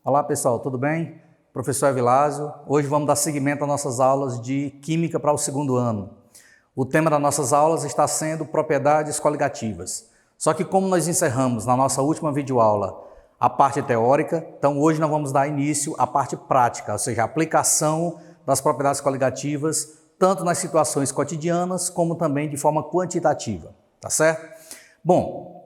Olá pessoal, tudo bem? Professor Evilásio. Hoje vamos dar seguimento às nossas aulas de Química para o segundo ano. O tema das nossas aulas está sendo propriedades coligativas. Só que como nós encerramos na nossa última videoaula a parte teórica, então hoje nós vamos dar início à parte prática, ou seja, a aplicação das propriedades coligativas, tanto nas situações cotidianas como também de forma quantitativa, tá certo? Bom,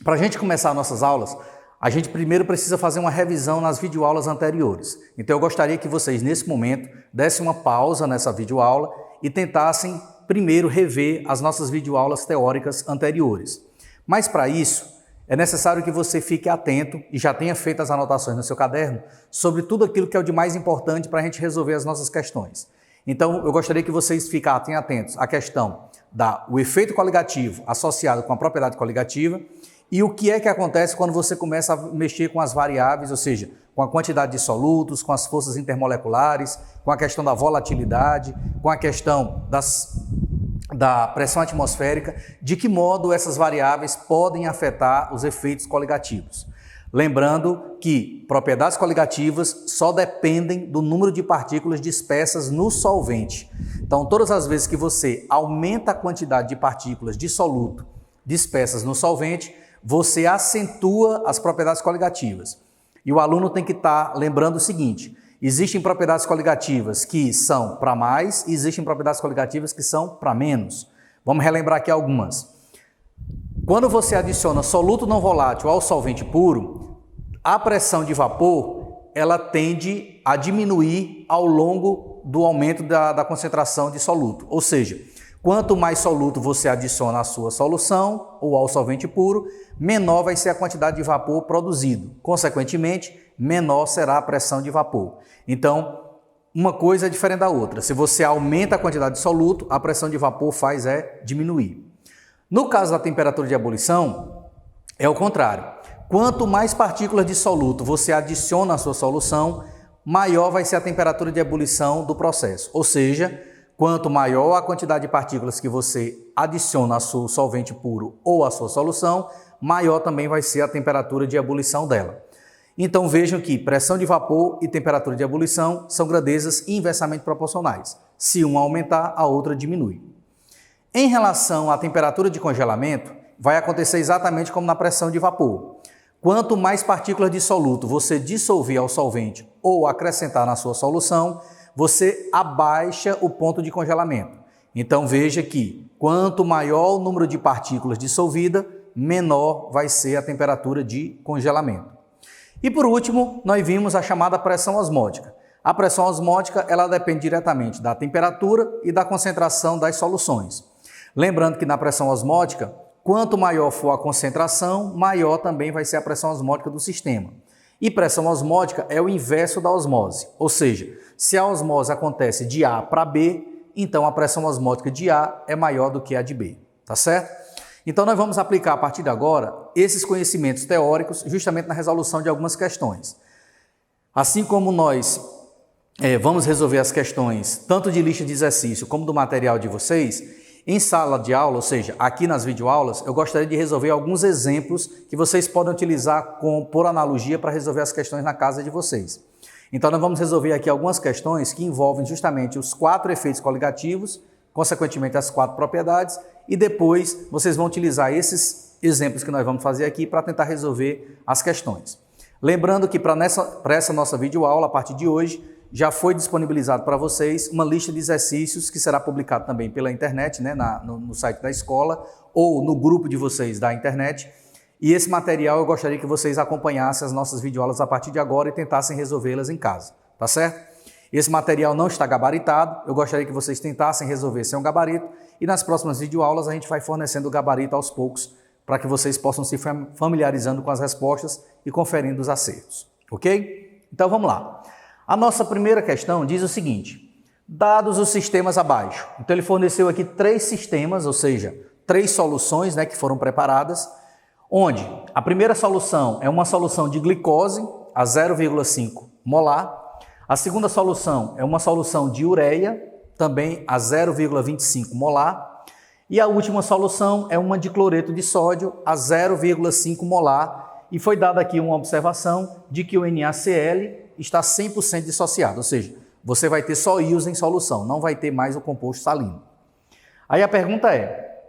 para a gente começar nossas aulas, a gente primeiro precisa fazer uma revisão nas videoaulas anteriores. Então eu gostaria que vocês, nesse momento, dessem uma pausa nessa videoaula e tentassem primeiro rever as nossas videoaulas teóricas anteriores. Mas para isso, é necessário que você fique atento e já tenha feito as anotações no seu caderno sobre tudo aquilo que é o de mais importante para a gente resolver as nossas questões. Então eu gostaria que vocês ficassem atentos à questão do efeito coligativo associado com a propriedade coligativa. E o que é que acontece quando você começa a mexer com as variáveis, ou seja, com a quantidade de solutos, com as forças intermoleculares, com a questão da volatilidade, com a questão da pressão atmosférica, de que modo essas variáveis podem afetar os efeitos coligativos. Lembrando que propriedades coligativas só dependem do número de partículas dispersas no solvente. Então, todas as vezes que você aumenta a quantidade de partículas de soluto dispersas no solvente, você acentua as propriedades coligativas. E o aluno tem que estar lembrando o seguinte: existem propriedades coligativas que são para mais e existem propriedades coligativas que são para menos. Vamos relembrar aqui algumas. Quando você adiciona soluto não volátil ao solvente puro, a pressão de vapor ela tende a diminuir ao longo do aumento da concentração de soluto. Ou seja, quanto mais soluto você adiciona à sua solução ou ao solvente puro, menor vai ser a quantidade de vapor produzido. Consequentemente, menor será a pressão de vapor. Então, uma coisa é diferente da outra. Se você aumenta a quantidade de soluto, a pressão de vapor faz diminuir. No caso da temperatura de ebulição, é o contrário. Quanto mais partículas de soluto você adiciona à sua solução, maior vai ser a temperatura de ebulição do processo. Ou seja, quanto maior a quantidade de partículas que você adiciona ao seu solvente puro ou à sua solução, maior também vai ser a temperatura de ebulição dela. Então vejam que pressão de vapor e temperatura de ebulição são grandezas inversamente proporcionais. Se uma aumentar, a outra diminui. Em relação à temperatura de congelamento, vai acontecer exatamente como na pressão de vapor. Quanto mais partículas de soluto você dissolver ao solvente ou acrescentar na sua solução, você abaixa o ponto de congelamento. Então veja que quanto maior o número de partículas dissolvidas, menor vai ser a temperatura de congelamento. E por último, nós vimos a chamada pressão osmótica. A pressão osmótica ela depende diretamente da temperatura e da concentração das soluções. Lembrando que na pressão osmótica, quanto maior for a concentração, maior também vai ser a pressão osmótica do sistema. E pressão osmótica é o inverso da osmose, ou seja, se a osmose acontece de A para B, então a pressão osmótica de A é maior do que a de B, tá certo? Então nós vamos aplicar a partir de agora esses conhecimentos teóricos justamente na resolução de algumas questões. Assim como nós vamos resolver as questões tanto de lista de exercício como do material de vocês, em sala de aula, ou seja, aqui nas videoaulas, eu gostaria de resolver alguns exemplos que vocês podem utilizar por analogia para resolver as questões na casa de vocês. Então nós vamos resolver aqui algumas questões que envolvem justamente os 4 efeitos coligativos, consequentemente as 4 propriedades, e depois vocês vão utilizar esses exemplos que nós vamos fazer aqui para tentar resolver as questões. Lembrando que para essa nossa videoaula, a partir de hoje, já foi disponibilizado para vocês uma lista de exercícios que será publicado também pela internet, né, no site da escola ou no grupo de vocês da internet. E esse material eu gostaria que vocês acompanhassem as nossas videoaulas a partir de agora e tentassem resolvê-las em casa, tá certo? Esse material não está gabaritado, eu gostaria que vocês tentassem resolver sem um gabarito e nas próximas videoaulas a gente vai fornecendo o gabarito aos poucos para que vocês possam se familiarizando com as respostas e conferindo os acertos, ok? Então vamos lá. A nossa primeira questão diz o seguinte: dados os sistemas abaixo. Então ele forneceu aqui 3 sistemas, ou seja, 3 soluções, né, que foram preparadas, onde a primeira solução é uma solução de glicose a 0,5 molar, a segunda solução é uma solução de ureia, também a 0,25 molar, e a última solução é uma de cloreto de sódio a 0,5 molar, e foi dada aqui uma observação de que o NaCl está 100% dissociado, ou seja, você vai ter só íons em solução, não vai ter mais o composto salino. Aí a pergunta é,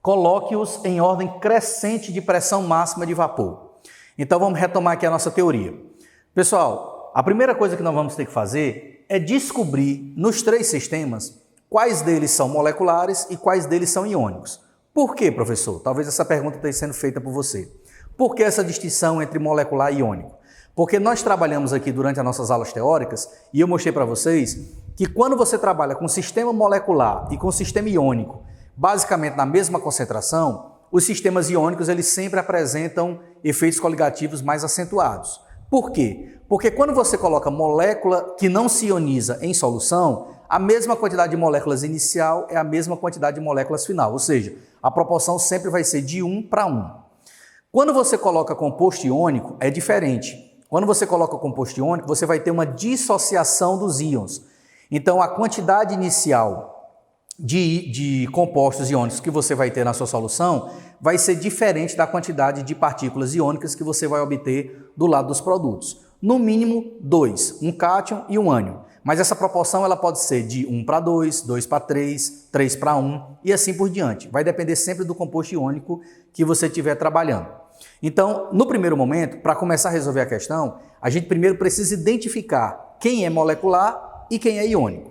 coloque-os em ordem crescente de pressão máxima de vapor. Então vamos retomar aqui a nossa teoria. Pessoal, a primeira coisa que nós vamos ter que fazer é descobrir nos três sistemas quais deles são moleculares e quais deles são iônicos. Por quê, professor? Talvez essa pergunta esteja sendo feita por você. Por que essa distinção entre molecular e iônico? Porque nós trabalhamos aqui durante as nossas aulas teóricas e eu mostrei para vocês que quando você trabalha com sistema molecular e com sistema iônico, basicamente na mesma concentração, os sistemas iônicos eles sempre apresentam efeitos coligativos mais acentuados. Por quê? Porque quando você coloca molécula que não se ioniza em solução, a mesma quantidade de moléculas inicial é a mesma quantidade de moléculas final, ou seja, a proporção sempre vai ser de 1 para 1. Quando você coloca composto iônico, é diferente. Quando você coloca composto iônico, você vai ter uma dissociação dos íons. Então, a quantidade inicial de compostos iônicos que você vai ter na sua solução vai ser diferente da quantidade de partículas iônicas que você vai obter do lado dos produtos. No mínimo, 2, um cátion e um ânion. Mas essa proporção ela pode ser de 1 para 2, 2 para 3, 3 para 1 e assim por diante. Vai depender sempre do composto iônico que você estiver trabalhando. Então, no primeiro momento, para começar a resolver a questão, a gente primeiro precisa identificar quem é molecular e quem é iônico.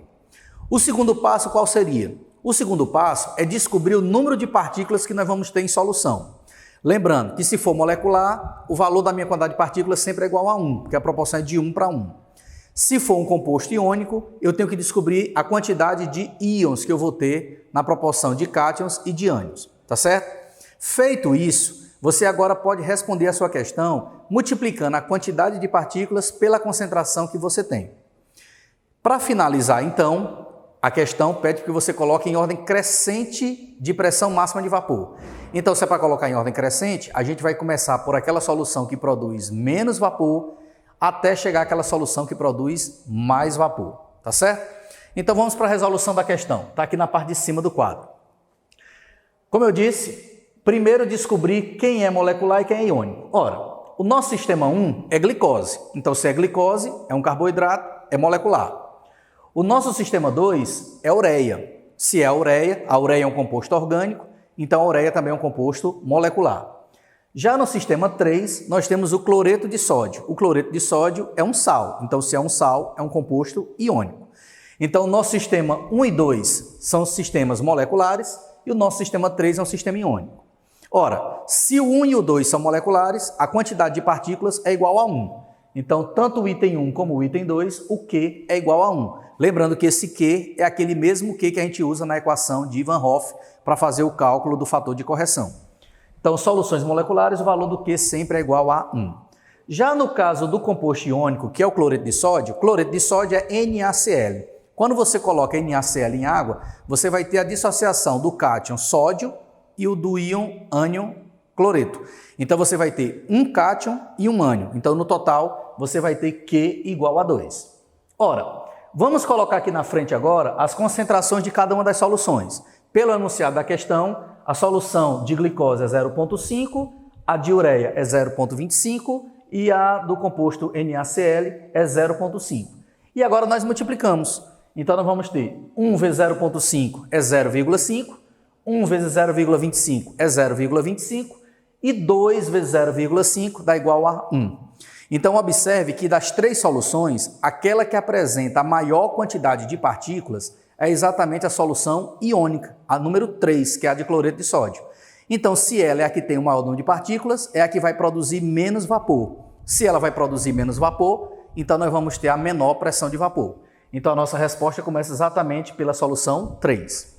O segundo passo qual seria? O segundo passo é descobrir o número de partículas que nós vamos ter em solução. Lembrando que se for molecular, o valor da minha quantidade de partículas sempre é igual a 1, porque a proporção é de 1 para 1. Se for um composto iônico, eu tenho que descobrir a quantidade de íons que eu vou ter na proporção de cátions e de ânions, tá certo? Feito isso, você agora pode responder a sua questão multiplicando a quantidade de partículas pela concentração que você tem. Para finalizar, então, a questão pede que você coloque em ordem crescente de pressão máxima de vapor. Então, se é para colocar em ordem crescente, a gente vai começar por aquela solução que produz menos vapor até chegar àquela solução que produz mais vapor, tá certo? Então, vamos para a resolução da questão. Está aqui na parte de cima do quadro. Como eu disse, primeiro descobrir quem é molecular e quem é iônico. Ora, o nosso sistema 1 é glicose. Então, se é glicose, é um carboidrato, é molecular. O nosso sistema 2 é ureia. Se é a ureia é um composto orgânico, então a ureia também é um composto molecular. Já no sistema 3, nós temos o cloreto de sódio. O cloreto de sódio é um sal, então se é um sal, é um composto iônico. Então o nosso sistema 1 e 2 são sistemas moleculares e o nosso sistema 3 é um sistema iônico. Ora, se o 1 e o 2 são moleculares, a quantidade de partículas é igual a 1. Então, tanto o item 1 como o item 2, o Q é igual a 1. Lembrando que esse Q é aquele mesmo Q que a gente usa na equação de Van Hoff para fazer o cálculo do fator de correção. Então, soluções moleculares, o valor do Q sempre é igual a 1. Já no caso do composto iônico, que é o cloreto de sódio é NaCl. Quando você coloca NaCl em água, você vai ter a dissociação do cátion sódio e o do íon ânion cloreto. Então, você vai ter um cátion e um ânion. Então, no total, você vai ter Q igual a 2. Ora, vamos colocar aqui na frente agora as concentrações de cada uma das soluções. Pelo enunciado da questão, a solução de glicose é 0,5, a de ureia é 0,25 e a do composto NaCl é 0,5. E agora nós multiplicamos. Então, nós vamos ter 1 vezes 0,5 é 0,5, 1 vezes 0,25 é 0,25 e 2 vezes 0,5 dá igual a 1. Então, observe que das três soluções, aquela que apresenta a maior quantidade de partículas é exatamente a solução iônica, a número 3, que é a de cloreto de sódio. Então, se ela é a que tem o maior número de partículas, é a que vai produzir menos vapor. Se ela vai produzir menos vapor, então nós vamos ter a menor pressão de vapor. Então, a nossa resposta começa exatamente pela solução 3.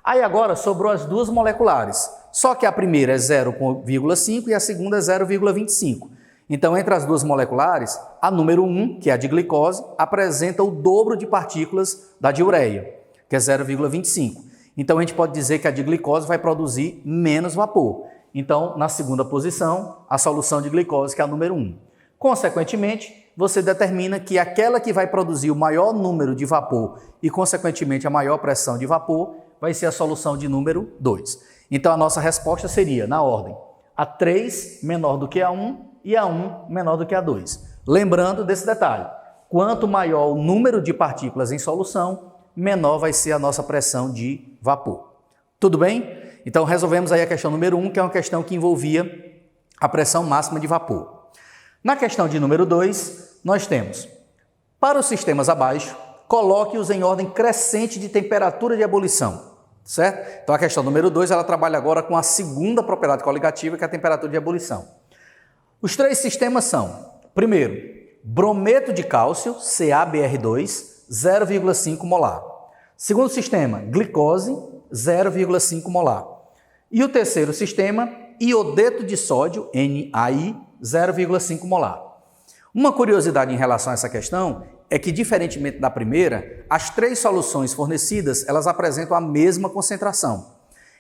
Aí agora sobrou as duas moleculares, só que a primeira é 0,5 e a segunda é 0,25. Então, entre as duas moleculares, a número 1, que é a de glicose, apresenta o dobro de partículas da de ureia, que é 0,25. Então, a gente pode dizer que a de glicose vai produzir menos vapor. Então, na segunda posição, a solução de glicose, que é a número 1. Consequentemente, você determina que aquela que vai produzir o maior número de vapor e, consequentemente, a maior pressão de vapor vai ser a solução de número 2. Então, a nossa resposta seria, na ordem, a 3 menor do que a 1 e A1 menor do que A2. Lembrando desse detalhe, quanto maior o número de partículas em solução, menor vai ser a nossa pressão de vapor. Tudo bem? Então resolvemos aí a questão número 1, que é uma questão que envolvia a pressão máxima de vapor. Na questão de número 2, nós temos, para os sistemas abaixo, coloque-os em ordem crescente de temperatura de ebulição, certo? Então a questão número 2, ela trabalha agora com a segunda propriedade coligativa, que é a temperatura de ebulição. Os três sistemas são, primeiro, brometo de cálcio, CaBr2, 0,5 molar. Segundo sistema, glicose, 0,5 molar. E o terceiro sistema, iodeto de sódio, NaI, 0,5 molar. Uma curiosidade em relação a essa questão é que, diferentemente da primeira, as três soluções fornecidas, elas apresentam a mesma concentração.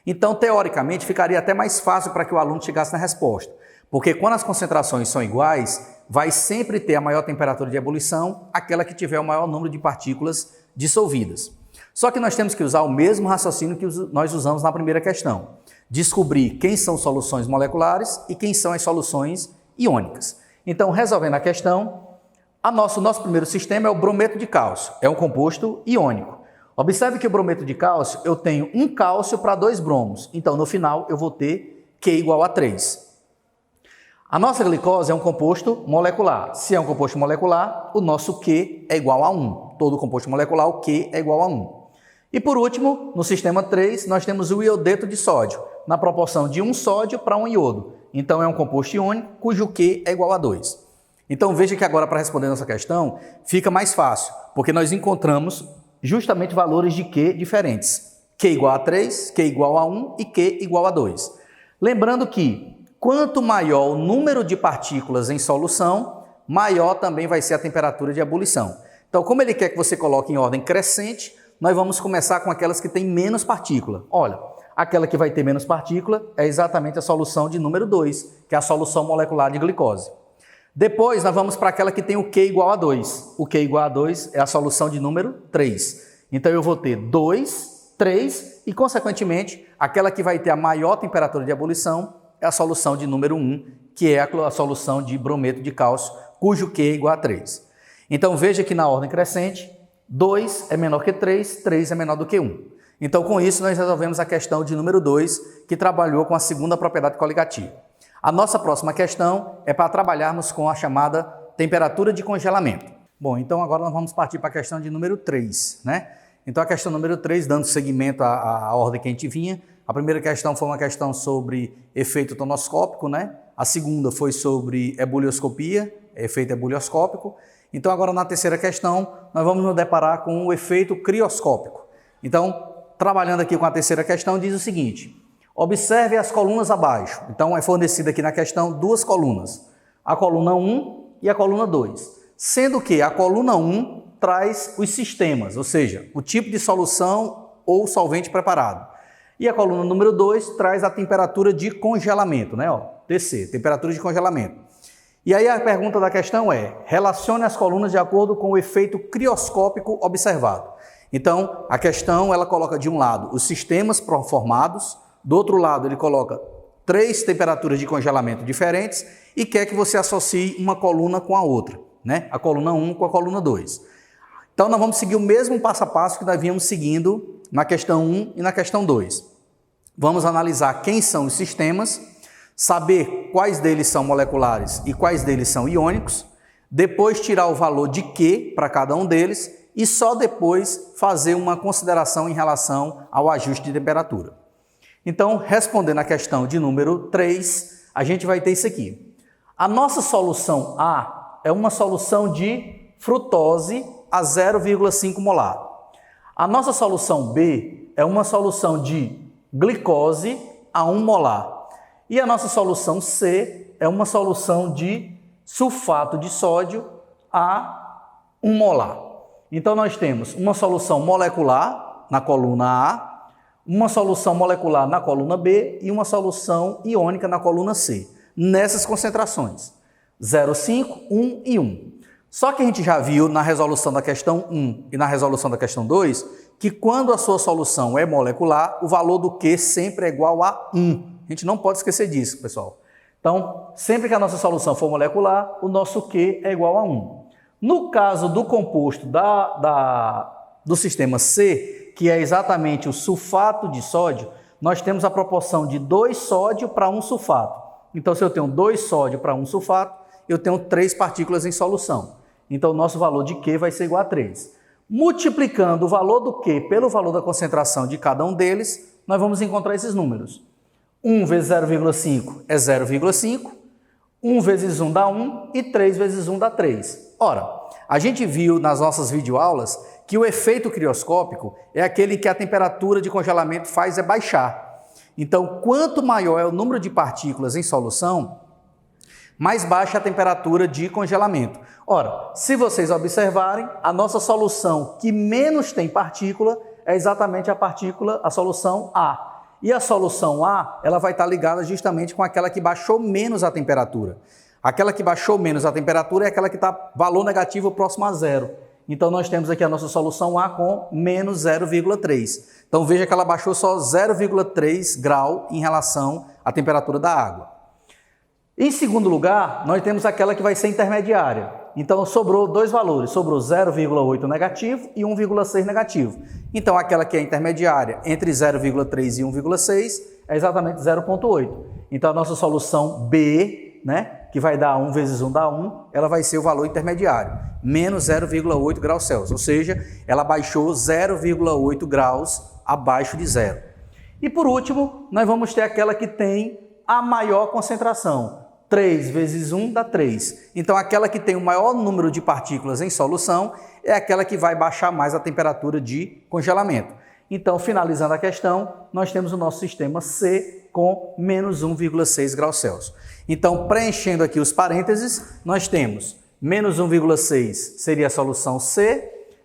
Então, teoricamente, ficaria até mais fácil para que o aluno chegasse na resposta, porque quando as concentrações são iguais, vai sempre ter a maior temperatura de ebulição, aquela que tiver o maior número de partículas dissolvidas. Só que nós temos que usar o mesmo raciocínio que nós usamos na primeira questão. Descobrir quem são soluções moleculares e quem são as soluções iônicas. Então, resolvendo a questão, nosso primeiro sistema é o brometo de cálcio, é um composto iônico. Observe que o brometo de cálcio, eu tenho um cálcio para 2 bromos, então no final eu vou ter Q igual a 3. A nossa glicose é um composto molecular. Se é um composto molecular, o nosso Q é igual a 1. Todo composto molecular, o Q é igual a 1. E por último, no sistema 3, nós temos o iodeto de sódio, na proporção de 1 sódio para 1 iodo. Então é um composto iônico cujo Q é igual a 2. Então veja que agora, para responder nossa questão, fica mais fácil, porque nós encontramos justamente valores de Q diferentes. Q igual a 3, Q igual a 1 e Q igual a 2. Lembrando que quanto maior o número de partículas em solução, maior também vai ser a temperatura de ebulição. Então, como ele quer que você coloque em ordem crescente, nós vamos começar com aquelas que têm menos partícula. Olha, aquela que vai ter menos partícula é exatamente a solução de número 2, que é a solução molecular de glicose. Depois, nós vamos para aquela que tem o Q igual a 2. O Q igual a 2 é a solução de número 3. Então, eu vou ter 2, 3 e, consequentemente, aquela que vai ter a maior temperatura de ebulição é a solução de número 1, que é a solução de brometo de cálcio, cujo Q é igual a 3. Então, veja que na ordem crescente, 2 é menor que 3, 3 é menor do que 1. Então, com isso, nós resolvemos a questão de número 2, que trabalhou com a segunda propriedade coligativa. A nossa próxima questão é para trabalharmos com a chamada temperatura de congelamento. Bom, então agora nós vamos partir para a questão de número 3, né? Então, a questão número 3, dando seguimento à ordem que a gente vinha, a primeira questão foi uma questão sobre efeito tonoscópico, né? A segunda foi sobre ebulioscopia, efeito ebulioscópico. Então, agora na terceira questão, nós vamos nos deparar com o efeito crioscópico. Então, trabalhando aqui com a terceira questão, diz o seguinte: observe as colunas abaixo. Então, é fornecida aqui na questão 2 colunas, a coluna 1 e a coluna 2. Sendo que a coluna 1 traz os sistemas, ou seja, o tipo de solução ou solvente preparado. E a coluna número 2 traz a temperatura de congelamento, né? Ó, TC, temperatura de congelamento. E aí a pergunta da questão é: relacione as colunas de acordo com o efeito crioscópico observado. Então, a questão ela coloca de um lado os sistemas formados, do outro lado ele coloca 3 temperaturas de congelamento diferentes e quer que você associe uma coluna com a outra, né? A coluna 1 com a coluna 2. Então, nós vamos seguir o mesmo passo a passo que nós vínhamos seguindo na questão 1 e na questão 2. Vamos analisar quem são os sistemas, saber quais deles são moleculares e quais deles são iônicos, depois tirar o valor de Q para cada um deles e só depois fazer uma consideração em relação ao ajuste de temperatura. Então, respondendo à questão de número 3, a gente vai ter isso aqui. A nossa solução A é uma solução de frutose a 0,5 molar. A nossa solução B é uma solução de glicose a 1 molar. E a nossa solução C é uma solução de sulfato de sódio a 1 molar. Então, nós temos uma solução molecular na coluna A, uma solução molecular na coluna B e uma solução iônica na coluna C, nessas concentrações, 0,5, 1 e 1. Só que a gente já viu na resolução da questão 1 e na resolução da questão 2 que quando a sua solução é molecular, o valor do Q sempre é igual a 1. A gente não pode esquecer disso, pessoal. Então, sempre que a nossa solução for molecular, o nosso Q é igual a 1. No caso do composto do sistema C, que é exatamente o sulfato de sódio, nós temos a proporção de 2 sódio para 1 sulfato. Então, se eu tenho 2 sódio para 1 sulfato, eu tenho 3 partículas em solução. Então, o nosso valor de Q vai ser igual a 3. Multiplicando o valor do Q pelo valor da concentração de cada um deles, nós vamos encontrar esses números. 1 vezes 0,5 é 0,5, 1 vezes 1 dá 1 e 3 vezes 1 dá 3. Ora, a gente viu nas nossas videoaulas que o efeito crioscópico é aquele que a temperatura de congelamento faz baixar. Então, quanto maior é o número de partículas em solução, mais baixa a temperatura de congelamento. Ora, se vocês observarem, a nossa solução que menos tem partícula é exatamente a solução A. E a solução A, ela vai estar ligada justamente com aquela que baixou menos a temperatura. Aquela que baixou menos a temperatura é aquela que está valor negativo próximo a zero. Então, nós temos aqui a nossa solução A com menos 0,3. Então, veja que ela baixou só 0,3 grau em relação à temperatura da água. Em segundo lugar, nós temos aquela que vai ser intermediária. Então, sobrou dois valores, sobrou 0,8 negativo e 1,6 negativo. Então, aquela que é intermediária entre 0,3 e 1,6 é exatamente 0,8. Então, a nossa solução B, que vai dar 1 vezes 1 dá 1, ela vai ser o valor intermediário, menos 0,8 graus Celsius, ou seja, ela baixou 0,8 graus abaixo de zero. E por último, nós vamos ter aquela que tem a maior concentração. 3 vezes 1 dá 3. Então, aquela que tem o maior número de partículas em solução é aquela que vai baixar mais a temperatura de congelamento. Então, finalizando a questão, nós temos o nosso sistema C com menos 1,6 graus Celsius. Então, preenchendo aqui os parênteses, nós temos menos 1,6 seria a solução C,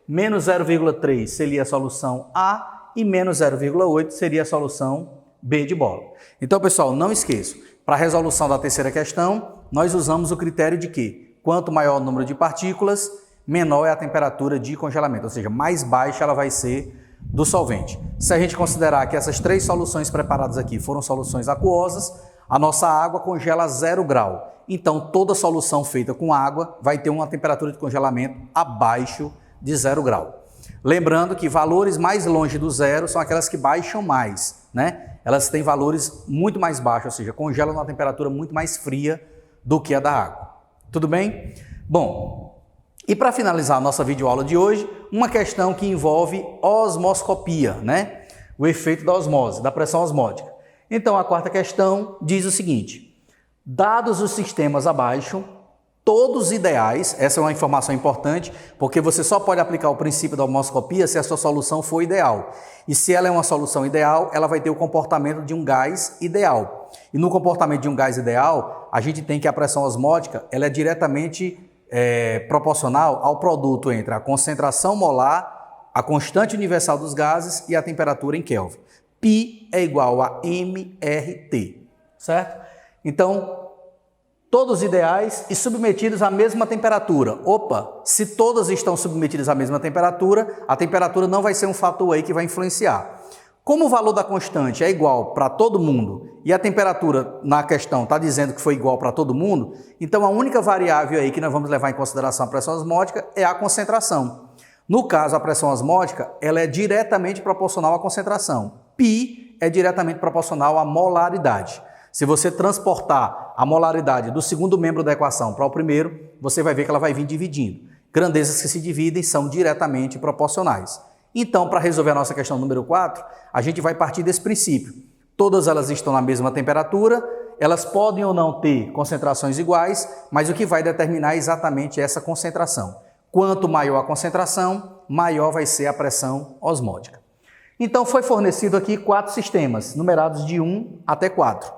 menos 0,3 seria a solução A e menos 0,8 seria a solução B de bola. Então, pessoal, não esqueçam, para a resolução da terceira questão, nós usamos o critério de que quanto maior o número de partículas, menor é a temperatura de congelamento, ou seja, mais baixa ela vai ser do solvente. Se a gente considerar que essas três soluções preparadas aqui foram soluções aquosas, a nossa água congela a 0 grau. Então, toda solução feita com água vai ter uma temperatura de congelamento abaixo de 0 grau. Lembrando que valores mais longe do zero são aquelas que baixam mais, Elas têm valores muito mais baixos, ou seja, congelam numa temperatura muito mais fria do que a da água. Tudo bem? Bom, e para finalizar a nossa videoaula de hoje, uma questão que envolve osmoscopia, O efeito da osmose, da pressão osmótica. Então, a quarta questão diz o seguinte: dados os sistemas abaixo, todos ideais, essa é uma informação importante, porque você só pode aplicar o princípio da osmoscopia se a sua solução for ideal. E se ela é uma solução ideal, ela vai ter o comportamento de um gás ideal. E no comportamento de um gás ideal, a gente tem que a pressão osmótica ela é diretamente proporcional ao produto entre a concentração molar, a constante universal dos gases e a temperatura em Kelvin. Pi é igual a mRT, certo? Então, todos ideais e submetidos à mesma temperatura. Opa, se todas estão submetidas à mesma temperatura, a temperatura não vai ser um fator aí que vai influenciar. Como o valor da constante é igual para todo mundo e a temperatura na questão está dizendo que foi igual para todo mundo, então a única variável aí que nós vamos levar em consideração a pressão osmótica é a concentração. No caso, a pressão osmótica, ela é diretamente proporcional à concentração. Π é diretamente proporcional à molaridade. Se você transportar a molaridade do segundo membro da equação para o primeiro, você vai ver que ela vai vir dividindo. Grandezas que se dividem são diretamente proporcionais. Então, para resolver a nossa questão número 4, a gente vai partir desse princípio. Todas elas estão na mesma temperatura, elas podem ou não ter concentrações iguais, mas o que vai determinar é exatamente essa concentração. Quanto maior a concentração, maior vai ser a pressão osmótica. Então, foi fornecido aqui 4 sistemas, numerados de 1 até 4.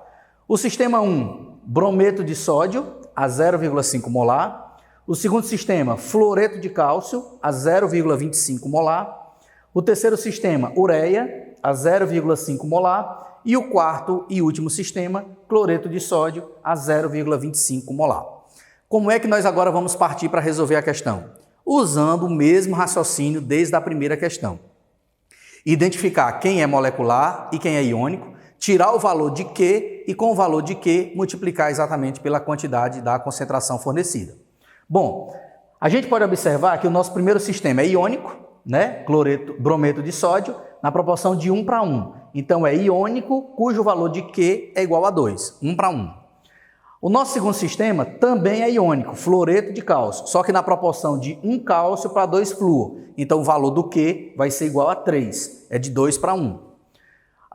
O sistema 1, brometo de sódio a 0,5 molar. O segundo sistema, fluoreto de cálcio a 0,25 molar. O terceiro sistema, ureia a 0,5 molar. E o quarto e último sistema, cloreto de sódio a 0,25 molar. Como é que nós agora vamos partir para resolver a questão? Usando o mesmo raciocínio desde a primeira questão. Identificar quem é molecular e quem é iônico. tirar o valor de Q e com o valor de Q multiplicar exatamente pela quantidade da concentração fornecida. Bom, a gente pode observar que o nosso primeiro sistema é iônico, né? Brometo de sódio, na proporção de 1 para 1. Então é iônico, cujo valor de Q é igual a 2, 1 para 1. O nosso segundo sistema também é iônico, fluoreto de cálcio, só que na proporção de 1 cálcio para 2 flúor. Então o valor do Q vai ser igual a 3, é de 2 para 1.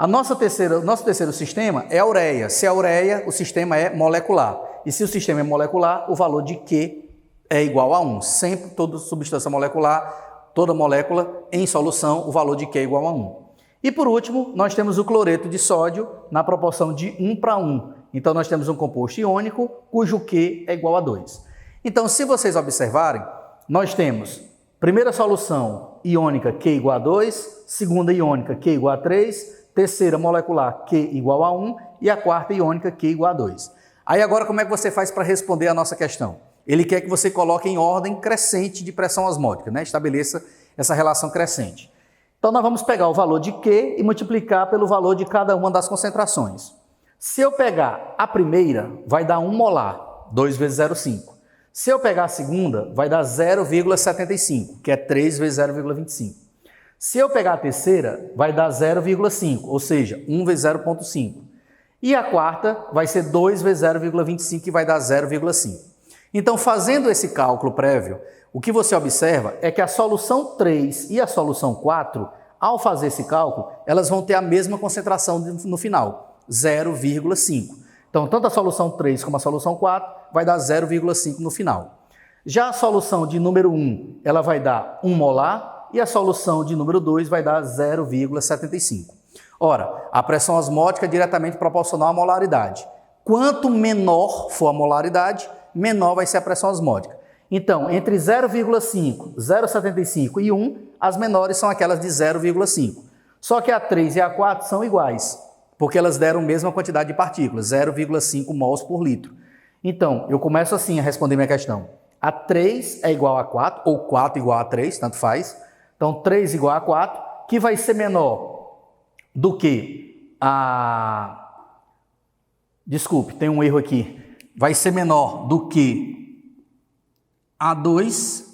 O nosso terceiro sistema é a ureia. Se é ureia, o sistema é molecular. E se o sistema é molecular, o valor de Q é igual a 1. Sempre toda substância molecular, toda molécula em solução, o valor de Q é igual a 1. E por último, nós temos o cloreto de sódio na proporção de 1 para 1. Então nós temos um composto iônico cujo Q é igual a 2. Então, se vocês observarem, nós temos primeira solução iônica Q igual a 2, segunda iônica Q igual a 3, terceira molecular Q igual a 1 e a quarta iônica Q igual a 2. Aí agora como é que você faz para responder a nossa questão? Ele quer que você coloque em ordem crescente de pressão osmótica, né? Estabeleça essa relação crescente. Então nós vamos pegar o valor de Q e multiplicar pelo valor de cada uma das concentrações. Se eu pegar a primeira, vai dar 1 molar, 2 vezes 0,5. Se eu pegar a segunda, vai dar 0,75, que é 3 vezes 0,25. Se eu pegar a terceira, vai dar 0,5, ou seja, 1 vezes 0,5. E a quarta vai ser 2 vezes 0,25, que vai dar 0,5. Então, fazendo esse cálculo prévio, o que você observa é que a solução 3 e a solução 4, ao fazer esse cálculo, elas vão ter a mesma concentração no final. 0,5. Então, tanto a solução 3 como a solução 4 vai dar 0,5 no final. Já a solução de número 1, ela vai dar 1 molar e a solução de número 2 vai dar 0,75. Ora, a pressão osmótica é diretamente proporcional à molaridade. Quanto menor for a molaridade, menor vai ser a pressão osmótica. Então, entre 0,5, 0,75 e 1, as menores são aquelas de 0,5. Só que a 3 e a 4 são iguais, porque elas deram a mesma quantidade de partículas, 0,5 mols por litro. Então, eu começo assim a responder minha questão. A 3 é igual a 4, ou 4 igual a 3, tanto faz. Então, 3 igual a 4, que vai ser menor do que a... Desculpe, tem um erro aqui. Vai ser menor do que a 2,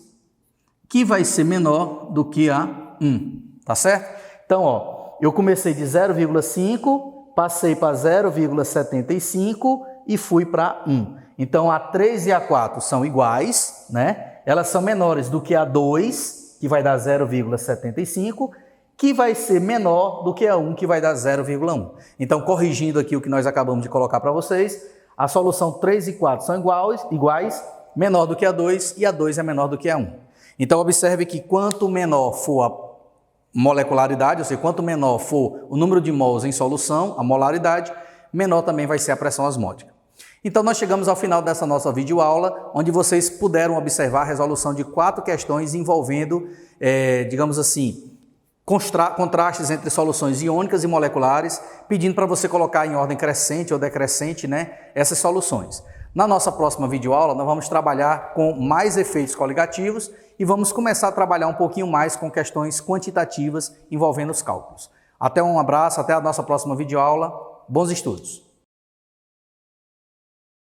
que vai ser menor do que a 1, tá certo? Então, ó, eu comecei de 0,5, passei para 0,75 e fui para 1. Então, a 3 e a 4 são iguais, né? Elas são menores do que a 2, que vai dar 0,75, que vai ser menor do que a 1, que vai dar 0,1. Então, corrigindo aqui o que nós acabamos de colocar para vocês, a solução 3 e 4 são iguais, menor do que a 2 e a 2 é menor do que a 1. Então, observe que quanto menor for a molecularidade, ou seja, quanto menor for o número de mols em solução, a molaridade, menor também vai ser a pressão osmótica. Então, nós chegamos ao final dessa nossa videoaula, onde vocês puderam observar a resolução de 4 questões envolvendo, digamos assim, contrastes entre soluções iônicas e moleculares, pedindo para você colocar em ordem crescente ou decrescente, né, essas soluções. Na nossa próxima videoaula, nós vamos trabalhar com mais efeitos coligativos e vamos começar a trabalhar um pouquinho mais com questões quantitativas envolvendo os cálculos. Até um abraço, até a nossa próxima videoaula. Bons estudos!